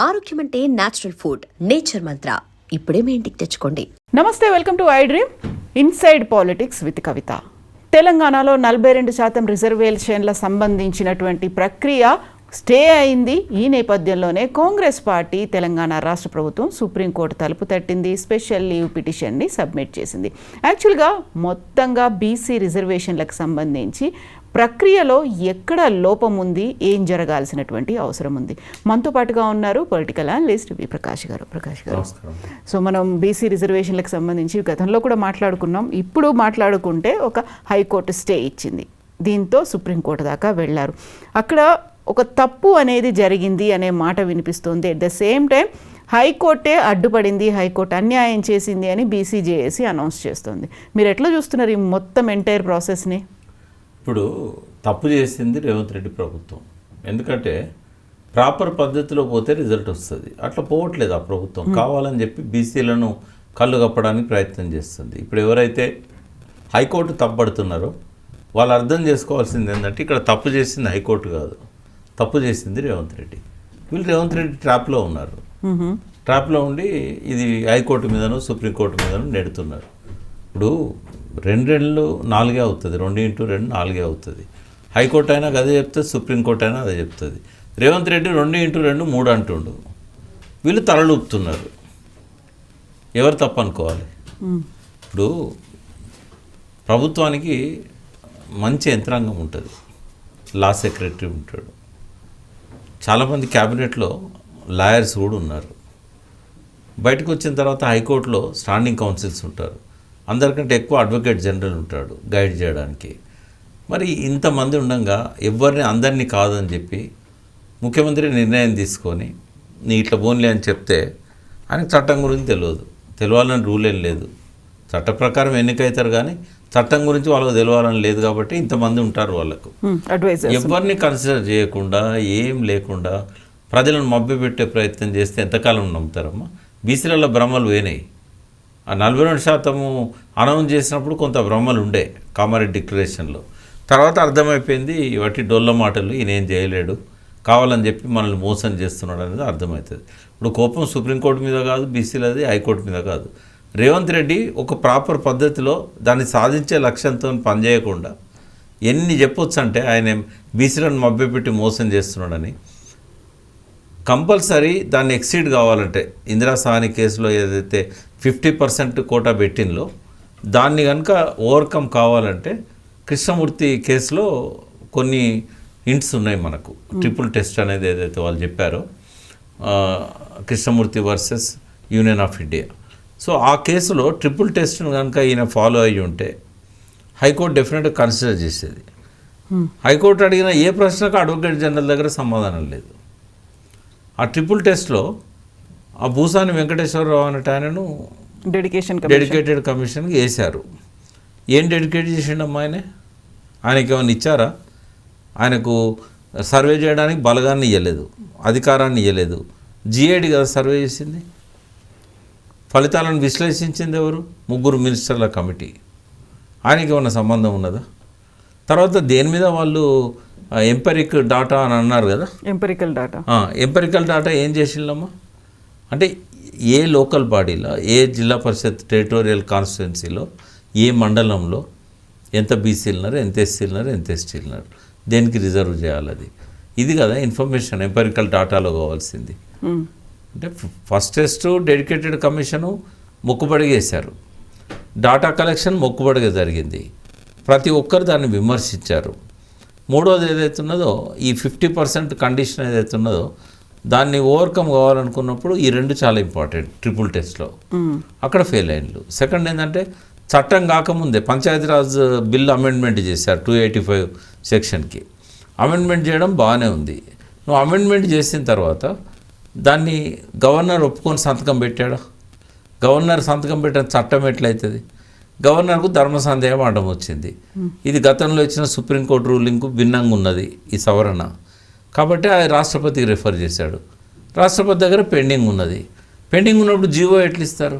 ఆరోగ్యం అంటే natural food, nature మంత్ర. ఇప్పుడే మీ ఇంటికి తెచ్చుకోండి. నమస్తే, welcome to I dream inside politics with Kavitha. తెలంగాణలో 42% రిజర్వేషన్ల సంబంధించినటువంటి ప్రక్రియ స్టే అయింది. ఈ నేపథ్యంలోనే కాంగ్రెస్ పార్టీ తెలంగాణ రాష్ట్ర ప్రభుత్వం సుప్రీంకోర్టు తలుపు తట్టింది. స్పెషల్ లీవ్ పిటిషన్ని సబ్మిట్ చేసింది. యాక్చువల్గా మొత్తంగా బీసీ రిజర్వేషన్లకు సంబంధించి ప్రక్రియలో ఎక్కడ లోపం ఉంది, ఏం జరగాల్సినటువంటి అవసరం ఉంది. మనతో పాటుగా ఉన్నారు పొలిటికల్ అనలిస్ట్ వి ప్రకాష్ గారు. సో మనం బీసీ రిజర్వేషన్లకు సంబంధించి గతంలో కూడా మాట్లాడుకున్నాం. ఇప్పుడు మాట్లాడుకుంటే ఒక హైకోర్టు స్టే ఇచ్చింది. దీంతో సుప్రీంకోర్టు దాకా వెళ్ళారు. అక్కడ ఒక తప్పు అనేది జరిగింది అనే మాట వినిపిస్తుంది. అట్ ద సేమ్ టైం హైకోర్టే అడ్డుపడింది, హైకోర్టు అన్యాయం చేసింది అని బీసీజేఏసీ అనౌన్స్ చేస్తుంది. మీరు ఎట్లా చూస్తున్నారు ఈ మొత్తం ఎంటైర్ ప్రాసెస్ని? ఇప్పుడు తప్పు చేసింది రేవంత్ రెడ్డి ప్రభుత్వం. ఎందుకంటే ప్రాపర్ పద్ధతిలో పోతే రిజల్ట్ వస్తుంది. అట్లా పోవట్లేదు ఆ ప్రభుత్వం. కావాలని చెప్పి బీసీలను కళ్ళు కప్పడానికి ప్రయత్నం చేస్తుంది. ఇప్పుడు ఎవరైతే హైకోర్టు తప్పుపడుతున్నారో వాళ్ళు అర్థం చేసుకోవాల్సింది ఏంటంటే ఇక్కడ తప్పు చేసింది హైకోర్టు కాదు, తప్పు చేసింది రేవంత్ రెడ్డి. వీళ్ళు రేవంత్ రెడ్డి ట్రాప్లో ఉన్నారు. ట్రాప్లో ఉండి ఇది హైకోర్టు మీదనో సుప్రీంకోర్టు మీదనో నెడుతున్నారు. ఇప్పుడు 2 4 అవుతుంది, 2 × 2 4 అవుతుంది. హైకోర్టు అయినా అదే చెప్తుంది, సుప్రీంకోర్టు అయినా అదే చెప్తుంది. రేవంత్ రెడ్డి 2 × 2 3 అంటుండు. వీళ్ళు తలలూపుతున్నారు. ఎవరు తప్పు అనుకోవాలి? ఇప్పుడు ప్రభుత్వానికి మంచి యంత్రాంగం ఉంటుంది, లా సెక్రటరీ ఉంటాడు, చాలామంది క్యాబినెట్లో లాయర్స్ కూడా ఉన్నారు. బయటకు వచ్చిన తర్వాత హైకోర్టులో స్టాండింగ్ కౌన్సిల్స్ ఉంటారు. అందరికంటే ఎక్కువ అడ్వకేట్ జనరల్ ఉంటాడు గైడ్ చేయడానికి. మరి ఇంతమంది ఉండగా ఎవరిని అందరినీ కాదని చెప్పి ముఖ్యమంత్రి నిర్ణయం తీసుకొని నీ ఇట్లా బోన్లే అని చెప్తే ఆయనకు చట్టం గురించి తెలియాలని రూల్ ఏం లేదు. చట్ట ప్రకారం ఎన్నికవుతారు కానీ చట్టం గురించి వాళ్ళకు తెలియాలని లేదు. కాబట్టి ఇంతమంది ఉంటారు వాళ్ళకు. ఎవరిని కన్సిడర్ చేయకుండా ఏం లేకుండా ప్రజలను మభ్యపెట్టే ప్రయత్నం చేస్తే ఎంతకాలం నమ్ముతారమ్మా? బీసీలలో భ్రమలు పోయినాయి. ఆ 42% అనౌన్స్ చేసినప్పుడు కొంత భ్రమలు ఉండే కామారెడ్డి డిక్లరేషన్లో. తర్వాత అర్థమైపోయింది వాటి డొల్ల మాటలు, ఈయనేం చేయలేడు, కావాలని చెప్పి మనల్ని మోసం చేస్తున్నాడు అనేది అర్థమవుతుంది. ఇప్పుడు కోపం సుప్రీంకోర్టు మీద కాదు, బీసీలది హైకోర్టు మీద కాదు. రేవంత్ రెడ్డి ఒక ప్రాపర్ పద్ధతిలో దాన్ని సాధించే లక్ష్యంతో పనిచేయకుండా ఎన్ని చెప్పొచ్చు అంటే ఆయన బీసీలను మభ్యపెట్టి మోసం చేస్తున్నాడని. కంపల్సరీ దాన్ని ఎక్సీడ్ కావాలంటే ఇందిరా సాహని కేసులో ఏదైతే 50% కోటా పెట్టిందో దాన్ని కనుక ఓవర్కమ్ కావాలంటే కృష్ణమూర్తి కేసులో కొన్ని హింట్స్ ఉన్నాయి మనకు. ట్రిపుల్ టెస్ట్ అనేది ఏదైతే వాళ్ళు చెప్పారో, Krishnamurthy versus union of India. So ఆ కేసులో ట్రిపుల్ టెస్ట్ను కనుక ఈయన ఫాలో అయ్యి ఉంటే హైకోర్టు డెఫినెట్గా కన్సిడర్ చేసేది. హైకోర్టు అడిగిన ఏ ప్రశ్నకు అడ్వకేట్ జనరల్ దగ్గర సమాధానం లేదు. ఆ ట్రిపుల్ టెస్ట్లో ఆ భూసాని వెంకటేశ్వరరావు అనేట ఆయనను డెడికేటెడ్ కమిషన్కి వేశారు. ఏం డెడికేట్ చేసిండమ్మా ఆయనకి ఏమైనా ఇచ్చారా? ఆయనకు సర్వే చేయడానికి బలగాన్ని ఇవ్వలేదు, అధికారాన్ని ఇవ్వలేదు. జిఐడి కదా సర్వే చేసింది. ఫలితాలను విశ్లేషించింది ఎవరు? 3 మినిస్టర్ల కమిటీ. ఆయనకి ఏమైనా సంబంధం ఉన్నదా? తర్వాత దేని మీద వాళ్ళు ఎంపెరిక్ డాటా అని అన్నారు కదా, ఎంపెరికల్ డాటా ఏం చేసిందమ్మా అంటే ఏ లోకల్ బాడీలో, ఏ జిల్లా పరిషత్ టెరిటోరియల్ కాన్స్టిట్యున్సీలో, ఏ మండలంలో ఎంత బీసీలున్నారు, ఎంత ఎస్సీలున్నారు, ఎంత ఎస్టీలున్నారు, దేనికి రిజర్వ్ చేయాలి, అది ఇది కదా ఇన్ఫర్మేషన్ ఎంపెరికల్ డాటాలో కావాల్సింది. అంటే ఫస్ట్ టెస్ట్ డెడికేటెడ్ కమిషను మొక్కుబడిగా వేశారు, డాటా కలెక్షన్ మొక్కుబడిగా జరిగింది, ప్రతి ఒక్కరు దాన్ని విమర్శించారు. మూడోది ఏదైతే ఉన్నదో ఈ 50% కండిషన్ ఏదైతే ఉన్నదో దాన్ని ఓవర్కమ్ కావాలనుకున్నప్పుడు ఈ 2 చాలా ఇంపార్టెంట్. ట్రిపుల్ టెస్ట్లో అక్కడ ఫెయిల్ అయ్యిండు. సెకండ్ ఏంటంటే చట్టం కాకముందే పంచాయతీరాజ్ బిల్ అమెండ్మెంట్ చేశారు 285 సెక్షన్కి. అమెండ్మెంట్ చేయడం బాగానే ఉంది. నువ్వు అమెండ్మెంట్ చేసిన తర్వాత దాన్ని గవర్నర్ ఒప్పుకొని సంతకం పెట్టాడా? గవర్నర్ సంతకం పెట్టిన చట్టం ఎట్లయితుంది? గవర్నర్కు ధర్మ సందేహం అడ్డం వచ్చింది. ఇది గతంలో ఇచ్చిన సుప్రీంకోర్టు రూలింగ్కు భిన్నంగా ఉన్నది ఈ సవరణ. కాబట్టి అది రాష్ట్రపతికి రిఫర్ చేశాడు. రాష్ట్రపతి దగ్గర పెండింగ్ ఉన్నది. పెండింగ్ ఉన్నప్పుడు జీవో ఎట్లు ఇస్తారు?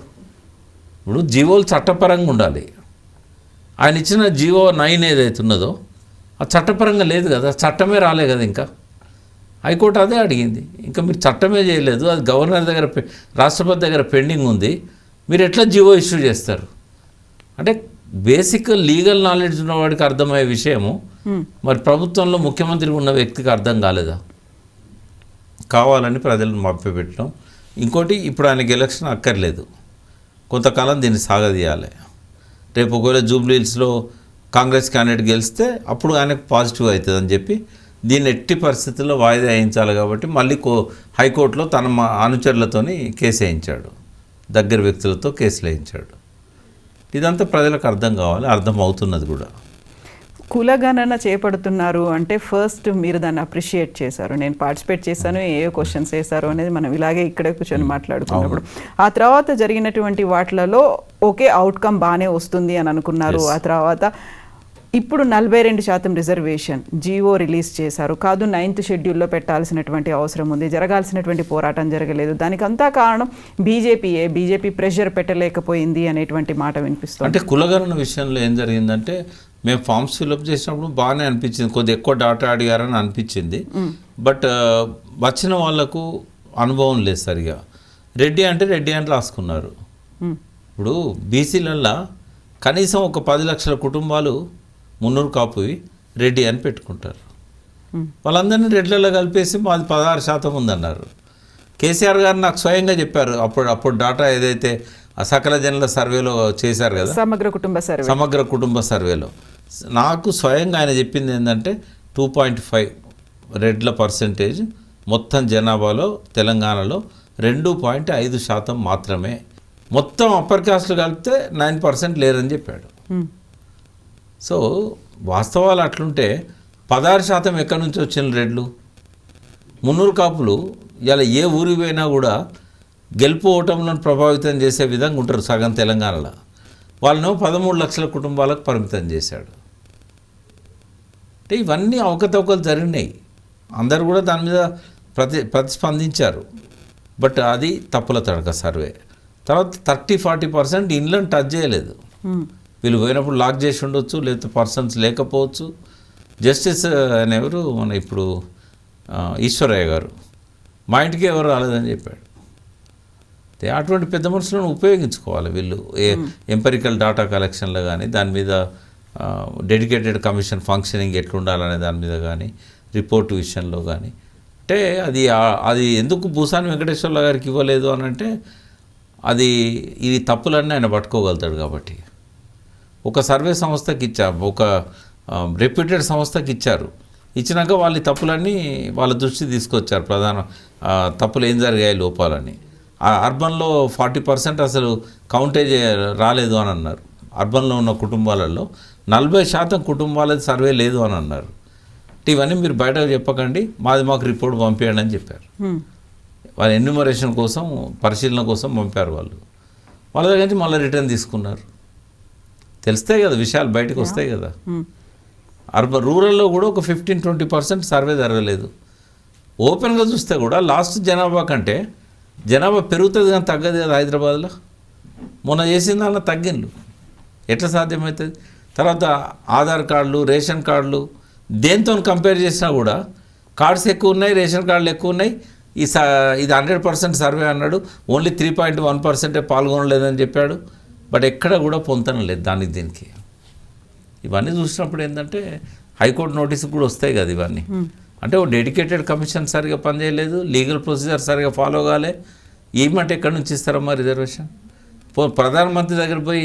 ఇప్పుడు జీవోలు చట్టపరంగా ఉండాలి. ఆయన ఇచ్చిన జీవో 9 ఏదైతే ఉన్నదో ఆ చట్టపరంగా లేదు కదా, చట్టమే రాలే కదా ఇంకా. హైకోర్టు అదే అడిగింది. ఇంకా మీరు చట్టమే చేయలేదు, అది గవర్నర్ దగ్గర రాష్ట్రపతి దగ్గర పెండింగ్ ఉంది, మీరు ఎట్లా జీవో ఇష్యూ చేస్తారు? అంటే బేసిక్ లీగల్ నాలెడ్జ్ ఉన్నవాడికి అర్థమయ్యే విషయము మరి ప్రభుత్వంలో ముఖ్యమంత్రి ఉన్న వ్యక్తికి అర్థం కాలేదా? కావాలని ప్రజలను మభ్యపెట్టడం. ఇంకోటి, ఇప్పుడు ఆయనకి ఎలక్షన్ అక్కర్లేదు, కొంతకాలం దీన్ని సాగదీయాలి. రేపు ఒకవేళ జూబ్లీహిల్స్లో కాంగ్రెస్ క్యాండిడేట్ గెలిస్తే అప్పుడు ఆయనకు పాజిటివ్ అవుతుంది అని చెప్పి దీన్ని ఎట్టి పరిస్థితుల్లో వాయిదా వేయించాలి. కాబట్టి మళ్ళీ హైకోర్టులో తన అనుచరులతోని కేసు వేయించాడు, దగ్గర వ్యక్తులతో కేసులు వేయించాడు. ఇదంతా ప్రజలకు అర్థం కావాలి, అర్థం అవుతున్నది కూడా. కులగణన చేపడుతున్నారు అంటే ఫస్ట్ మీరు దాన్ని అప్రిషియేట్ చేశారు, నేను పార్టిసిపేట్ చేశాను, ఏ క్వశ్చన్స్ వేశారు అనేది మనం ఇలాగే ఇక్కడే కూర్చొని మాట్లాడుకున్నప్పుడు. ఆ తర్వాత జరిగినటువంటి వాటిలలో ఓకే అవుట్కమ్ బాగానే వస్తుంది అని అనుకున్నారు. ఆ తర్వాత ఇప్పుడు 42% రిజర్వేషన్ జీవో రిలీజ్ చేశారు. కాదు 9th షెడ్యూల్లో పెట్టాల్సినటువంటి అవసరం ఉంది, జరగాల్సినటువంటి పోరాటం జరగలేదు, దానికంతా కారణం బీజేపీ ప్రెషర్ పెట్టలేకపోయింది అనేటువంటి మాట వినిపిస్తుంది. అంటే కులగణన విషయంలో ఏం జరిగిందంటే, మేము ఫామ్స్ ఫిల్అప్ చేసినప్పుడు బాగానే అనిపించింది, కొద్దిగా ఎక్కువ డాటా అడిగారని అనిపించింది. బట్ వచ్చిన వాళ్లకు అనుభవం లేదు సరిగా. రెడ్డి అంటే రెడ్డి అని రాసుకున్నారు. ఇప్పుడు బీసీలల్లో కనీసం ఒక 10 లక్షల కుటుంబాలు మున్నూరు కాపువి రెడ్డి అని పెట్టుకుంటారు. వాళ్ళందరినీ రెడ్లలో కలిపేసి మాది 16% ఉందన్నారు. కేసీఆర్ గారు నాకు స్వయంగా చెప్పారు, అప్పుడు డాటా ఏదైతే సకల జనుల సర్వేలో చేశారు కదా, సమగ్ర కుటుంబ సర్వేలో నాకు స్వయంగా ఆయన చెప్పింది ఏంటంటే 2.5 రెడ్ల పర్సెంటేజ్ మొత్తం జనాభాలో తెలంగాణలో 2.5% మాత్రమే, మొత్తం అప్పర్ కాస్ట్లు కలిపితే 9% లేరని చెప్పాడు. సో వాస్తవాలు అట్లుంటే 16% ఎక్కడి నుంచి వచ్చిన రెడ్లు? మున్నూరు కాపులు ఇలా ఏ ఊరికి పోయినా కూడా గెలుపు ఓటములను ప్రభావితం చేసే విధంగా ఉంటారు సగం తెలంగాణలో. వాళ్ళను 13 లక్షల కుటుంబాలకు పరిమితం చేశాడు. అంటే ఇవన్నీ అవకతవకలు జరిగినాయి, అందరూ కూడా దాని మీద ప్రతిస్పందించారు. బట్ అది తప్పుల తడక సర్వే. తర్వాత 30-40% ఇండ్లను టచ్ చేయలేదు. వీళ్ళు పోయినప్పుడు లాక్ చేసి ఉండొచ్చు, లేకపోతే పర్సన్స్ లేకపోవచ్చు. జస్టిస్ ఆయన ఎవరు, మన ఇప్పుడు ఈశ్వరయ్య గారు, మా ఇంటికి ఎవరు రాలేదని చెప్పాడు. అటువంటి పెద్ద మనుషులను ఉపయోగించుకోవాలి వీళ్ళు, ఎంపెరికల్ డాటా కలెక్షన్లో కానీ, దాని మీద డెడికేటెడ్ కమిషన్ ఫంక్షనింగ్ ఎట్లుండాలనే దాని మీద కానీ, రిపోర్టు విషయంలో కానీ. అంటే అది ఎందుకు భూసాని వెంకటేశ్వర్ల గారికి ఇవ్వలేదు అని అంటే, ఇది తప్పులన్నీ ఆయన పట్టుకోగలుగుతాడు కాబట్టి. ఒక సర్వే సంస్థకి ఇచ్చారు, ఒక రెప్యూటెడ్ సంస్థకి ఇచ్చారు. ఇచ్చినాక వాళ్ళ తప్పులన్నీ వాళ్ళ దృష్టి తీసుకొచ్చారు, ప్రధాన తప్పులు ఏం జరిగాయి, లోపాలని. అర్బన్లో 40% అసలు కౌంటేజ్ రాలేదు అని అన్నారు. అర్బన్లో ఉన్న కుటుంబాలలో 40% కుటుంబాలది సర్వే లేదు అని అన్నారు. ఇవన్నీ మీరు బయటకు చెప్పకండి, మాకు రిపోర్ట్ పంపించండి అని చెప్పారు. వాళ్ళ ఎన్యూమరేషన్ కోసం, పరిశీలన కోసం పంపారు. వాళ్ళ దగ్గర నుంచి మళ్ళీ రిటర్న్ తీసుకున్నారు. తెలుస్తాయి కదా విషయాలు, బయటకు వస్తాయి కదా. రూరల్లో కూడా ఒక 15-20% సర్వే జరగలేదు. ఓపెన్గా చూస్తే కూడా లాస్ట్ జనాభా కంటే జనాభా పెరుగుతుంది కానీ తగ్గదు కదా హైదరాబాద్లో. మొన్న చేసిన దానిలో తగ్గిండ్రు, ఎట్లా సాధ్యమవుతుంది? తర్వాత ఆధార్ కార్డులు, రేషన్ కార్డులు దేంతో కంపేర్ చేసినా కూడా కార్డ్స్ ఎక్కువ ఉన్నాయి, రేషన్ కార్డులు ఎక్కువ ఉన్నాయి. ఇది 100% సర్వే అన్నాడు, ఓన్లీ 3.1% పాల్గొనలేదని చెప్పాడు. బట్ ఎక్కడ కూడా పొంతన లేదు దీనికి. ఇవన్నీ చూసినప్పుడు ఏంటంటే హైకోర్టు నోటీసుకు కూడా వస్తాయి కదా ఇవన్నీ. అంటే ఓ డెడికేటెడ్ కమిషన్ సరిగా పనిచేయలేదు, లీగల్ ప్రొసీజర్ సరిగా ఫాలో కాలే. ఏమంటే ఎక్కడి నుంచి ఇస్తారమ్మా రిజర్వేషన్? ప్రధానమంత్రి దగ్గర పోయి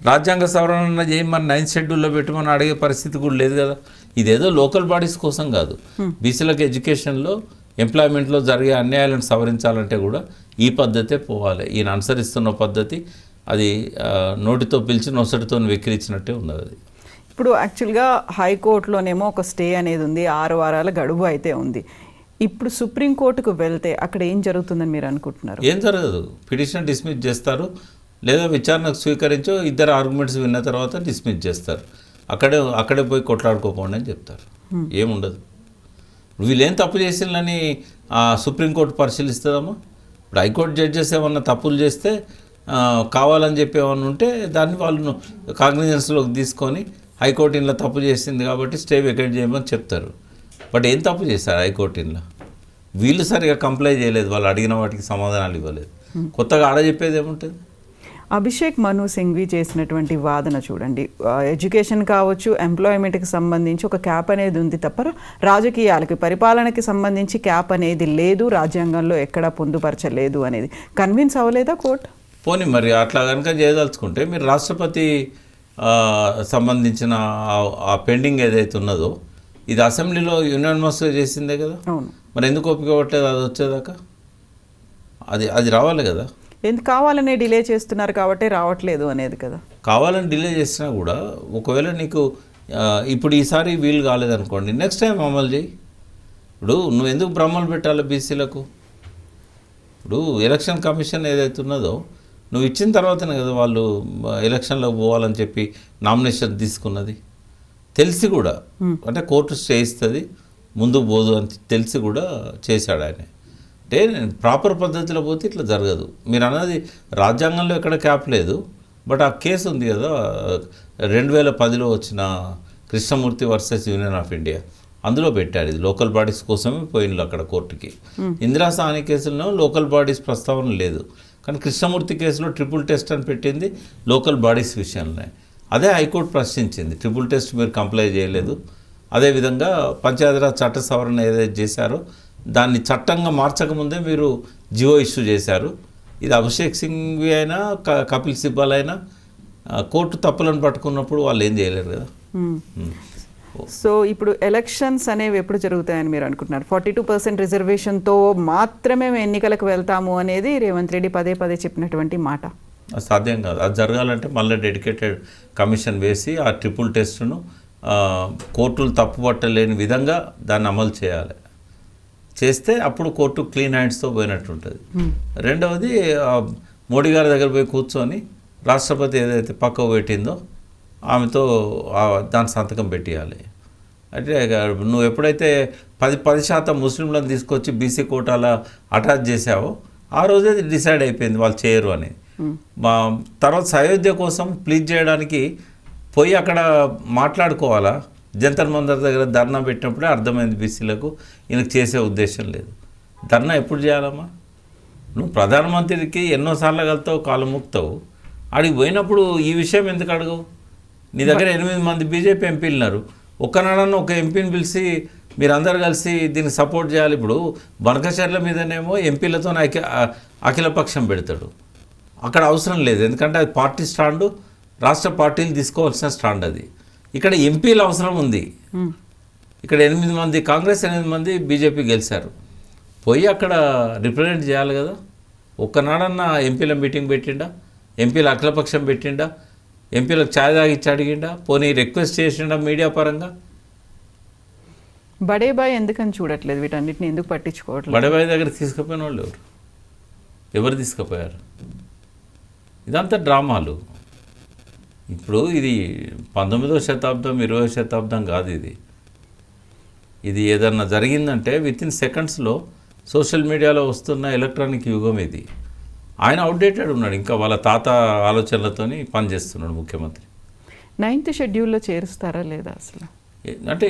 రాజ్యాంగ సవరణ చేయమని 9th షెడ్యూల్లో పెట్టమని అడిగే పరిస్థితి కూడా లేదు కదా. ఇదేదో లోకల్ బాడీస్ కోసం కాదు, బీసీలకు ఎడ్యుకేషన్లో, ఎంప్లాయ్మెంట్లో జరిగే అన్యాయాలను సవరించాలంటే కూడా ఈ పద్ధతే పోవాలి. ఈయన అనుసరిస్తున్న పద్ధతి అది నోటితో పిలిచి నొసటితో వెక్కిరించినట్టే ఉన్నది. అది ఇప్పుడు యాక్చువల్గా హైకోర్టులోనేమో ఒక స్టే అనేది ఉంది, 6 వారాల గడువు అయితే ఉంది. ఇప్పుడు సుప్రీంకోర్టుకు వెళ్తే అక్కడ ఏం జరుగుతుందని మీరు అనుకుంటున్నారు? ఏం జరగదు, పిటిషన్ డిస్మిస్ చేస్తారు, లేదా విచారణకు స్వీకరించో ఇద్దరు ఆర్గ్యుమెంట్స్ విన్న తర్వాత డిస్మిస్ చేస్తారు. అక్కడే పోయి కొట్లాడుకోపోండి అని చెప్తారు. ఏముండదు. వీళ్ళేం తప్పు చేసిందని సుప్రీంకోర్టు పరిశీలిస్తుందమ్మా? ఇప్పుడు హైకోర్టు జడ్జెస్ ఏమన్నా తప్పులు చేస్తే కావాలని చెప్పి ఏమన్నా ఉంటే దాన్ని వాళ్ళు కాగ్నిజెన్స్లోకి తీసుకొని హైకోర్టు ఇంట్లో తప్పు చేసింది కాబట్టి స్టే వెకేట్ చేయమని చెప్తారు. బట్ ఏం తప్పు చేశారు హైకోర్టు ఇంట్లో? వీళ్ళు సరిగా కంప్లై చేయలేదు, వాళ్ళు అడిగిన వాటికి సమాధానాలు ఇవ్వలేదు. కొత్తగా ఆడ చెప్పేది ఏముంటుంది? అభిషేక్ మను సింఘ్వి చేసినటువంటి వాదన చూడండి, ఎడ్యుకేషన్ కావచ్చు, ఎంప్లాయ్మెంట్కి సంబంధించి ఒక క్యాప్ అనేది ఉంది తప్ప రాజకీయాలకి పరిపాలనకి సంబంధించి క్యాప్ అనేది లేదు, రాజ్యాంగంలో ఎక్కడా పొందుపరచలేదు అనేది కన్విన్స్ అవ్వలేదా కోర్టు? పోనీ మరి అట్లా కనుక చేయదలుచుకుంటే మీరు రాష్ట్రపతి సంబంధించిన ఆ పెండింగ్ ఏదైతే ఉన్నదో ఇది అసెంబ్లీలో యునానిమస్గా చేసిందే కదా. అవును. మరి ఎందుకు ఒప్పుకోవట్లేదు అది వచ్చేదాకా? అది రావాలి కదా. ఎందుకు కావాలనే డిలే చేస్తున్నారు కాబట్టి రావట్లేదు అనేది కదా. కావాలని డిలే చేసినా కూడా ఒకవేళ నీకు ఇప్పుడు ఈసారి వీలు కాలేదనుకోండి, నెక్స్ట్ టైం అమలు చేయి. ఇప్పుడు నువ్వు ఎందుకు బ్రహ్మలు పెట్టాలి బీసీలకు? ఇప్పుడు ఎలక్షన్ కమిషన్ ఏదైతే ఉన్నదో నువ్వు ఇచ్చిన తర్వాతనే కదా వాళ్ళు ఎలక్షన్లో పోవాలని చెప్పి నామినేషన్ తీసుకున్నది. తెలిసి కూడా అంటే కోర్టు స్టే ఇస్తుంది ముందుకు పోదు అని తెలిసి కూడా చేశాడు ఆయన. అంటే ప్రాపర్ పద్ధతిలో పోతే ఇట్లా జరగదు. మీరు అన్నది రాజ్యాంగంలో ఎక్కడ క్యాప్ లేదు, బట్ ఆ కేసు ఉంది కదా 2010లో వచ్చిన Krishnamurthy versus union of India, అందులో పెట్టారు. ఇది లోకల్ బాడీస్ కోసమే పోయినలు అక్కడ కోర్టుకి. ఇందిరా సాహ్ని కేసులో లోకల్ బాడీస్ ప్రస్తావన లేదు, కానీ కృష్ణమూర్తి కేసులో ట్రిపుల్ టెస్ట్ అని పెట్టింది లోకల్ బాడీస్ విషయంలోనే. అదే హైకోర్టు ప్రశ్నించింది, ట్రిపుల్ టెస్ట్ మీరు కంప్లై చేయలేదు. అదేవిధంగా పంచాయతీరాజ్ చట్ట సవరణ ఏదైతే చేశారో దాన్ని చట్టంగా మార్చకముందే మీరు జియో ఇష్యూ చేశారు. ఇది అభిషేక్ సింఘ్వి అయినా కపిల్ సిబ్బల్ అయినా కోర్టు తప్పులను పట్టుకున్నప్పుడు వాళ్ళు ఏం చేయలేరు కదా. సో ఇప్పుడు ఎలక్షన్స్ అనేవి ఎప్పుడు జరుగుతాయని మీరు అనుకుంటున్నారు? 42% రిజర్వేషన్తో మాత్రమే మేము ఎన్నికలకు వెళ్తాము అనేది రేవంత్ రెడ్డి పదే పదే చెప్పినటువంటి మాట. అది సాధ్యం కాదు. అది జరగాలంటే మళ్ళీ డెడికేటెడ్ కమిషన్ వేసి ఆ ట్రిపుల్ టెస్ట్ను కోర్టులు తప్పుపట్టలేని విధంగా దాన్ని అమలు చేయాలి. చేస్తే అప్పుడు కోర్టు క్లీన్ హ్యాండ్స్తో పోయినట్టు ఉంటుంది. రెండవది మోడీ గారి దగ్గర పోయి కూర్చొని రాష్ట్రపతి ఏదైతే పక్కకు పెట్టిందో ఆమెతో దాని సంతకం పెట్టియాలి. అంటే నువ్వు ఎప్పుడైతే 10% ముస్లింలను తీసుకొచ్చి బీసీ కోటాల అటాచ్ చేసావో ఆ రోజే డిసైడ్ అయిపోయింది వాళ్ళు చేయరు అని. తర్వాత అయోధ్య కోసం ప్లీజ్ చేయడానికి పోయి అక్కడ మాట్లాడుకోవాలా, జంతర్ మంతర్ దగ్గర ధర్నా పెట్టినప్పుడే అర్థమైంది బీసీలకు ఈయనకు చేసే ఉద్దేశం లేదు. ధర్నా ఎప్పుడు చేయాలమ్మా? నువ్వు ప్రధానమంత్రికి ఎన్నోసార్లు కలుతావు, కాలు ముక్తావు, అడిగి పోయినప్పుడు ఈ విషయం ఎందుకు అడగవు? నీ దగ్గర 8 మంది బీజేపీ ఎంపీలు ఉన్నారు, ఒక్కనాడన్నా ఒక ఎంపీని పిలిచి మీరందరూ కలిసి దీన్ని సపోర్ట్ చేయాలి. ఇప్పుడు బనకచర్ల మీదనేమో ఎంపీలతో అఖిలపక్షం పెడతాడు, అక్కడ అవసరం లేదు, ఎందుకంటే అది పార్టీ స్టాండు, రాష్ట్ర పార్టీలు తీసుకోవాల్సిన స్టాండ్ అది. ఇక్కడ ఎంపీల అవసరం ఉంది. ఇక్కడ 8 మంది కాంగ్రెస్, 8 మంది బీజేపీ గెలిచారు, పోయి అక్కడ రిప్రజెంట్ చేయాలి కదా. ఒక్కనాడన్నా ఎంపీల మీటింగ్ పెట్టిండా, ఎంపీల అఖిలపక్షం పెట్టిండా, ఎంపీలకు ఛాయ్ తాగిచ్చి అడిగిండా, పోనీ రిక్వెస్ట్ చేసిండా మీడియా పరంగా? బడేబాయ్ ఎందుకని చూడట్లేదు, వీటన్నిటిని ఎందుకు పట్టించుకోవట్లేదు? బడేబాయ్ దగ్గర తీసుకుపోయిన వాళ్ళు ఎవరు తీసుకుపోయారు? ఇదంతా డ్రామాలు. ఇప్పుడు ఇది 19వ శతాబ్దం 20వ శతాబ్దం కాదు. ఇది ఏదన్నా జరిగిందంటే వితిన్ సెకండ్స్లో సోషల్ మీడియాలో వస్తున్న ఎలక్ట్రానిక్ యుగం ఇది. ఆయన అవుట్డేటెడ్ ఉన్నాడు, ఇంకా వాళ్ళ తాత ఆలోచనలతోని పనిచేస్తున్నాడు ముఖ్యమంత్రి. 9th షెడ్యూల్లో చేరుస్తారా లేదా అసలు? అంటే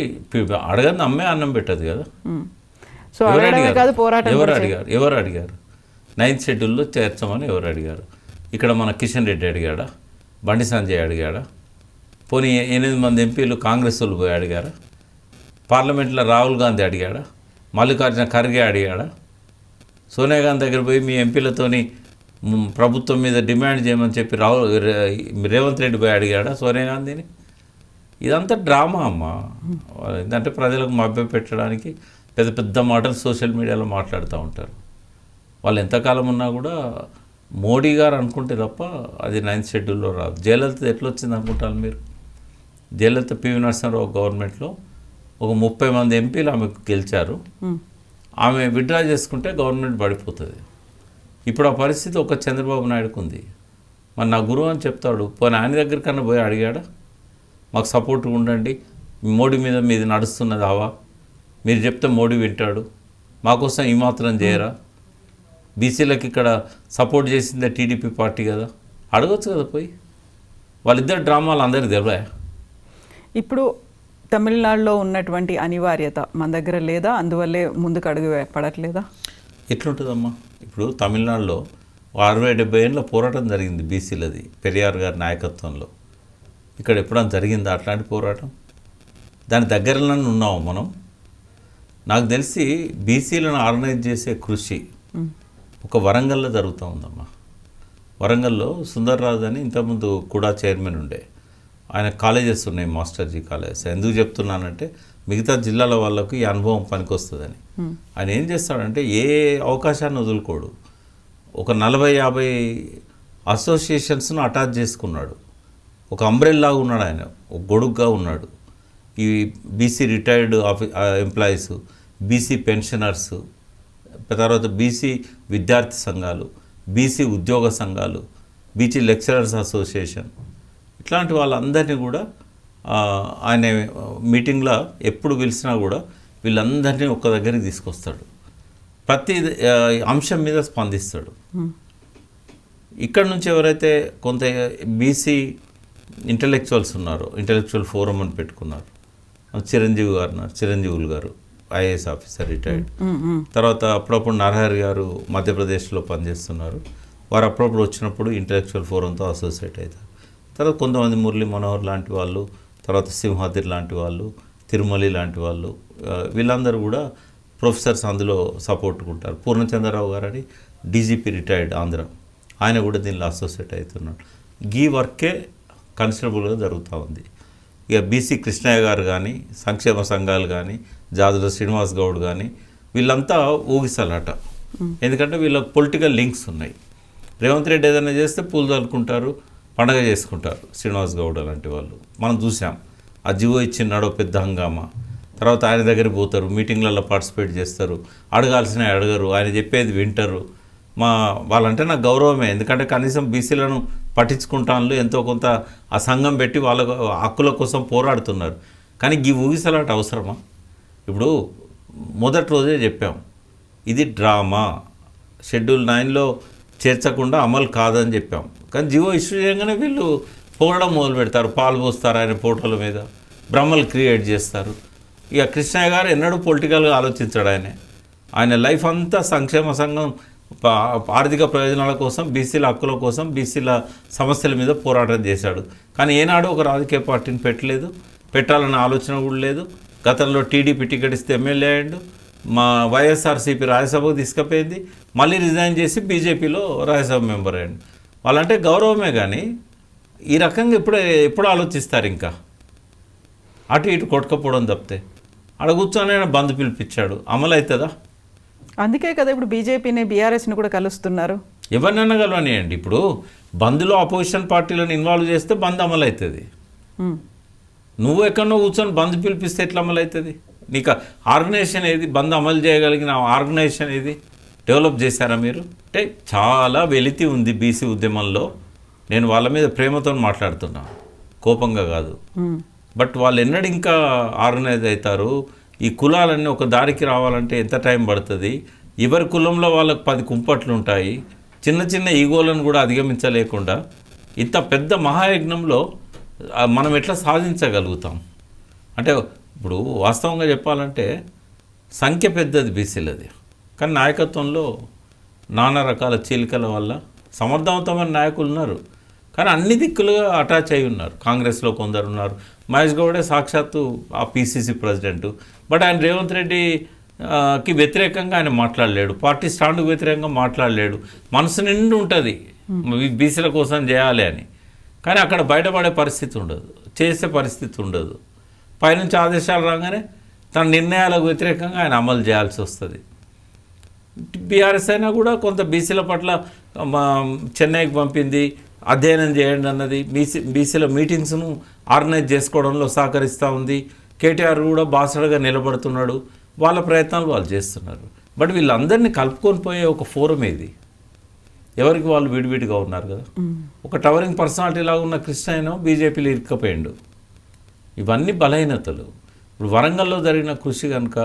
అడగని అమ్మే అన్నం పెట్టదు కదా. సో కాదు పోరాటం ఎవరు అడిగారు 9th షెడ్యూల్లో చేర్చమని ఎవరు అడిగారు? ఇక్కడ మన కిషన్ రెడ్డి అడిగాడా, బండి సంజయ్ అడిగాడా, పోనీ 8 మంది ఎంపీలు కాంగ్రెస్ వాళ్ళు పోయి అడిగారా, పార్లమెంట్లో రాహుల్ గాంధీ అడిగాడా, మల్లికార్జున ఖర్గే అడిగాడా, సోనియా గాంధీ దగ్గర పోయి మీ ఎంపీలతోని ప్రభుత్వం మీద డిమాండ్ చేయమని చెప్పి రేవంత్ రెడ్డి పోయి అడిగాడా సోనియా గాంధీని? ఇదంతా డ్రామా అమ్మా. ఏంటంటే ప్రజలకు మభ్య పెట్టడానికి పెద్ద పెద్ద మాటలు సోషల్ మీడియాలో మాట్లాడుతూ ఉంటారు. వాళ్ళు ఎంతకాలం ఉన్నా కూడా మోడీ గారు అనుకుంటే తప్ప అది 9th షెడ్యూల్లో రాదు. జయలలిత ఎట్లా వచ్చింది అనుకుంటారు మీరు? జయలలిత పివి నరసింహారావు గవర్నమెంట్లో ఒక 30 మంది ఎంపీలు ఆమెకు గెలిచారు. ఆమె విత్డ్రా చేసుకుంటే గవర్నమెంట్ పడిపోతుంది. ఇప్పుడు ఆ పరిస్థితి ఒక చంద్రబాబు నాయుడుకు ఉంది. మరి నా గురువు అని చెప్తాడు, పోనీ ఆయన దగ్గర కన్నా పోయి అడిగాడా, మాకు సపోర్ట్గా ఉండండి, మోడీ మీద మీది నడుస్తున్నది హవా, మీరు చెప్తే మోడీ వింటాడు, మాకోసం ఈ మాత్రం చేయరా, బీసీలకు ఇక్కడ సపోర్ట్ చేసిందే టీడీపీ పార్టీ కదా, అడగొచ్చు కదా పోయి. వాళ్ళిద్దరు డ్రామాలు అందరికీ తెలియదా? ఇప్పుడు తమిళనాడులో ఉన్నటువంటి అనివార్యత మన దగ్గర లేదా, అందువల్లే ముందుకు అడుగు పడట్లేదా? ఎట్లుంటుందమ్మా, ఇప్పుడు తమిళనాడులో 60-70 ఏళ్ళ పోరాటం జరిగింది బీసీలది, పెరియార్ గారి నాయకత్వంలో. ఇక్కడ ఎప్పుడైనా జరిగిందా అట్లాంటి పోరాటం? దాని దగ్గరలోనే ఉన్నాము మనం. నాకు తెలిసి బీసీలను ఆర్గనైజ్ చేసే కృషి ఒక వరంగల్లో జరుగుతూ ఉందమ్మా. వరంగల్లో సుందర్రాజు అని ఇంతకుముందు కూడా చైర్మన్ ఉండే, ఆయన కాలేజెస్ ఉన్నాయి, మాస్టర్జీ కాలేజెస్. ఎందుకు చెప్తున్నానంటే మిగతా జిల్లాల వాళ్ళకు ఈ అనుభవం పనికొస్తుందని. ఆయన ఏం చేస్తాడంటే ఏ అవకాశాన్ని వదులుకోడు. ఒక 40-50 అసోసియేషన్స్ను అటాచ్ చేసుకున్నాడు. ఒక అంబ్రెల్లాగా ఉన్నాడు ఆయన, ఒక గొడుగ్గా ఉన్నాడు. ఈ BC retired employees, BC pensioners, తర్వాత బీసీ విద్యార్థి సంఘాలు, బీసీ ఉద్యోగ సంఘాలు, బీసీ లెక్చరర్స్ అసోసియేషన్, ఇట్లాంటి వాళ్ళందరినీ కూడా ఆయన మీటింగ్లో ఎప్పుడు పిలిచినా కూడా వీళ్ళందరినీ ఒక్క దగ్గరికి తీసుకొస్తాడు. ప్రతి అంశం మీద స్పందిస్తాడు. ఇక్కడ నుంచి ఎవరైతే కొంత బీసీ ఇంటలెక్చువల్స్ ఉన్నారో, ఇంటలెక్చువల్ ఫోరం అని పెట్టుకున్నారు. చిరంజీవులు గారు ఐఏఎస్ ఆఫీసర్ రిటైర్డ్. తర్వాత అప్పుడప్పుడు నరహరి గారు మధ్యప్రదేశ్లో పనిచేస్తున్నారు. వారు అప్పుడప్పుడు వచ్చినప్పుడు ఇంటలెక్చువల్ ఫోరంతో అసోసియేట్ అవుతారు. తర్వాత కొంతమంది మురళీ మనోహర్ లాంటి వాళ్ళు, తర్వాత సింహాద్రి లాంటి వాళ్ళు, తిరుమలి లాంటి వాళ్ళు, వీళ్ళందరూ కూడా ప్రొఫెసర్స్ అందులో సపోర్ట్ ఉంటారు. పూర్ణచంద్రరావు గారు అని డీజీపీ రిటైర్డ్ ఆంధ్ర, ఆయన కూడా దీనిలో అసోసియేట్ అవుతున్నాడు. ఈ వర్కే కన్సిడరబుల్గా జరుగుతూ ఉంది. ఇక బీసీ కృష్ణయ్య గారు కానీ, సంక్షేమ సంఘాలు కానీ, జాదుల శ్రీనివాస్ గౌడ్ కానీ, వీళ్ళంతా ఊగిసలాట. ఎందుకంటే వీళ్ళకి పొలిటికల్ లింక్స్ ఉన్నాయి. రేవంత్ రెడ్డి ఏదైనా చేస్తే పూలు చల్లుకుంటారు, పండగ చేసుకుంటారు శ్రీనివాస్ గౌడ్ అలాంటి వాళ్ళు. మనం చూసాం, ఆ జివో ఇచ్చినాడో పెద్ద హంగామా. తర్వాత ఆయన దగ్గర పోతారు, మీటింగ్లలో పార్టిసిపేట్ చేస్తారు, అడగాల్సినవి అడగరు, ఆయన చెప్పేది వింటారు. వాళ్ళంటే నాకు గౌరవమే, ఎందుకంటే కనీసం బీసీలను పట్టించుకుంటాను, ఎంతో కొంత ఆ సంఘం పెట్టి వాళ్ళ హక్కుల కోసం పోరాడుతున్నారు. కానీ ఈ ఊగిసలాట అవసరమా? ఇప్పుడు మొదటి రోజే చెప్పాం, ఇది డ్రామా, షెడ్యూల్ 9లో చేర్చకుండా అమలు కాదని చెప్పాం. కానీ జివో ఇష్యూ చేయగానే వీళ్ళు పోవడం మొదలు పెడతారు, పాలు పోస్తారు ఆయన ఫోటోల మీద, భ్రమలు క్రియేట్ చేస్తారు. ఇక కృష్ణయ్య గారు ఎన్నడూ పొలిటికల్గా ఆలోచించాడు. ఆయన లైఫ్ అంతా సంక్షేమ సంఘం ఆర్థిక ప్రయోజనాల కోసం, బీసీల హక్కుల కోసం, బీసీల సమస్యల మీద పోరాటం చేశాడు. కానీ ఏనాడు ఒక రాజకీయ పార్టీని పెట్టాలన్న ఆలోచన కూడా లేదు. గతంలో టీడీపీ టికెట్ ఇస్తే ఎమ్మెల్యే అయ్యాడు, మా వైఎస్ఆర్సీపీ రాజ్యసభకు తీసుకుపోయింది, మళ్ళీ రిజైన్ చేసి బీజేపీలో రాజ్యసభ మెంబర్ అయ్యాడు. వాళ్ళంటే గౌరవమే, కానీ ఈ రకంగా ఎప్పుడు ఆలోచిస్తారు? ఇంకా అటు ఇటు కొట్టుకపోవడం తప్పితే. అక్కడ కూర్చొని ఆయన బంద్ పిలిపించాడు, అమలు అవుతుందా? అందుకే కదా ఇప్పుడు బీజేపీని, బీఆర్ఎస్ని కూడా కలుస్తున్నారు. ఎవరినైనా కలవనియండి. ఇప్పుడు బంద్లో అపోజిషన్ పార్టీలను ఇన్వాల్వ్ చేస్తే బంద్ అమలు అవుతుంది. నువ్వు ఎక్కడో కూర్చొని బంద్ పిలిపిస్తే ఎట్లా అమలు అవుతుంది? నీకు ఆర్గనైజేషన్ ఏది? బంద్ అమలు చేయగలిగిన ఆర్గనైజేషన్ ఏది డెవలప్ చేశారా మీరు? అంటే చాలా వెలితి ఉంది బీసీ ఉద్యమంలో. నేను వాళ్ళ మీద ప్రేమతో మాట్లాడుతున్నా, కోపంగా కాదు. బట్ వాళ్ళు ఎన్నడూ ఇంకా ఆర్గనైజ్ అవుతారు? ఈ కులాలన్నీ ఒక దారికి రావాలంటే ఎంత టైం పడుతుంది? ఎవరి కులంలో వాళ్ళకు 10 కుంపట్లు ఉంటాయి. చిన్న చిన్న ఈగోలను కూడా అధిగమించలేకుండా ఇంత పెద్ద మహాయజ్ఞంలో మనం ఎట్లా సాధించగలుగుతాం? అంటే ఇప్పుడు వాస్తవంగా చెప్పాలంటే సంఖ్య పెద్దది బీసీలది, కానీ నాయకత్వంలో నానా రకాల చీలికల వల్ల సమర్థవంతమైన నాయకులు ఉన్నారు, కానీ అన్ని దిక్కులుగా అటాచ్ అయి ఉన్నారు. కాంగ్రెస్లో కొందరు ఉన్నారు. మహేష్ గౌడే సాక్షాత్తు ఆ పీసీసీ ప్రెసిడెంటు. బట్ ఆయన రేవంత్ రెడ్డికి వ్యతిరేకంగా ఆయన మాట్లాడలేడు, పార్టీ స్టాండ్కు వ్యతిరేకంగా మాట్లాడలేడు. మనసు నిండి ఉంటుంది బీసీల కోసం చేయాలి అని, కానీ అక్కడ బయటపడే పరిస్థితి ఉండదు, చేసే పరిస్థితి ఉండదు. పైనుంచి ఆదేశాలు రాగానే తన నిర్ణయాలకు వ్యతిరేకంగా ఆయన అమలు చేయాల్సి వస్తుంది. బీఆర్ఎస్ అయినా కూడా కొంత బీసీల పట్ల చెన్నైకి పంపింది, అధ్యయనం చేయండి అన్నది, బీసీల మీటింగ్స్ను ఆర్గనైజ్ చేసుకోవడంలో సహకరిస్తూ ఉంది. కేటీఆర్ కూడా బాసడగా నిలబడుతున్నాడు, వాళ్ళ ప్రయత్నాలు వాళ్ళు చేస్తున్నారు. బట్ వీళ్ళందరినీ కలుపుకొని పోయే ఒక ఫోరం ఏది? ఎవరికి వాళ్ళు విడివిడిగా ఉన్నారు కదా. ఒక టవరింగ్ పర్సనాలిటీ లాగా ఉన్న కృష్ణయ్యనో బీజేపీలో ఇరుక్కపోయిండు. ఇవన్నీ బలహీనతలు. ఇప్పుడు వరంగల్లో జరిగిన కృషి కనుక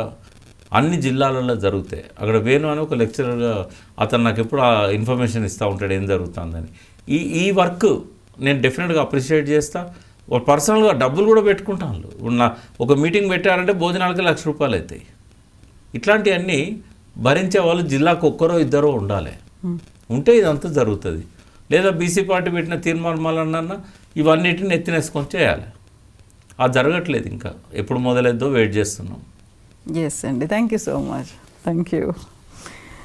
అన్ని జిల్లాలలో జరుగుతాయి. అక్కడ వేణు అని ఒక లెక్చరర్గా అతను నాకు ఎప్పుడు ఆ ఇన్ఫర్మేషన్ ఇస్తూ ఉంటాడు ఏం జరుగుతుందని. ఈ వర్క్ నేను డెఫినెట్గా అప్రిషియేట్ చేస్తా. వాళ్ళు పర్సనల్గా డబ్బులు కూడా పెట్టుకుంటాను. ఉన్న ఒక మీటింగ్ పెట్టారంటే భోజనాలకి ₹1,00,000 అవుతాయి. ఇట్లాంటివన్నీ భరించే వాళ్ళు జిల్లాకు ఒక్కరో ఇద్దరో ఉండాలి. ఉంటే ఇదంతా జరుగుతుంది. లేదా బీసీ పార్టీ పెట్టిన తీర్మానాలన్నా ఇవన్నిటిని ఎత్తినేసుకొని చేయాలి. అది జరగట్లేదు. ఇంకా ఎప్పుడు మొదలైద్దో వెయిట్ చేస్తున్నాం. ఎస్ అండి, thank you so much. Thank you.